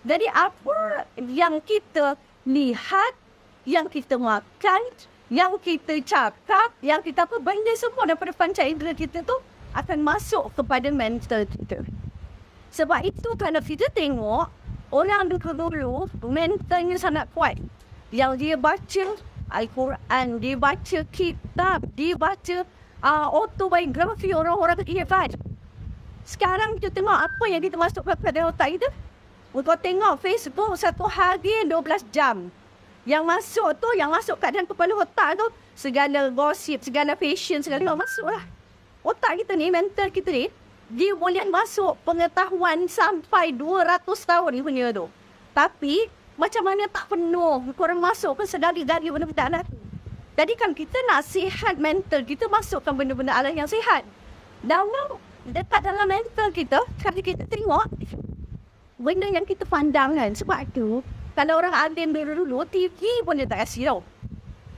Jadi apa yang kita lihat, yang kita makan, yang kita cakap, yang kita apa, benda semua daripada panca indera kita tu akan masuk kepada mental kita. Sebab itu kalau kita tengok orang dulu mentalnya sangat kuat. Yang dia baca Al-Quran, dia baca kitab, dia baca autobiografi orang-orang hebat. Sekarang kita tengok apa yang kita masuk pada otak kita. Kau tengok Facebook satu hari 12 jam. Yang masuk kat dalam kepala otak tu, segala gosip, segala fashion, segala masuk lah. Otak kita ni, mental kita ni, dia boleh masuk pengetahuan sampai 200 tahun ni punya tu. Tapi, macam mana tak penuh, korang masuk ke sedari-dari benda-benda tu. Jadi kan kita nak sihat mental kita, masukkan benda-benda alam yang sihat. Dekat dalam mental kita, kalau kita tengok, benda yang kita pandang kan. Sebab tu, kalau orang alim dulu, TV pun dia tak kasih tau.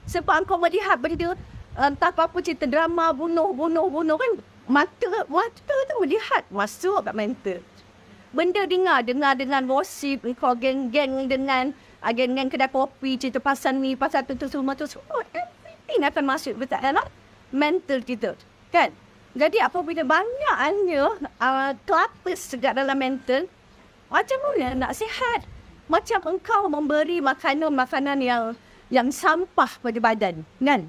Sebab kau melihat benda, entah apa-apa cerita drama, bunuh kan. Mata tu melihat, masuk kat mental. Benda dengar dengan gosip, kau geng-geng dengan geng-geng kedai kopi, cerita pasal ni, pasal tu semua tu. Everything akan masuk betul dalam mental kita. Kan? Jadi apabila banyaknya clutters dekat dalam mental, macam mana nak sihat? Macam engkau memberi makanan yang sampah pada badan, kan?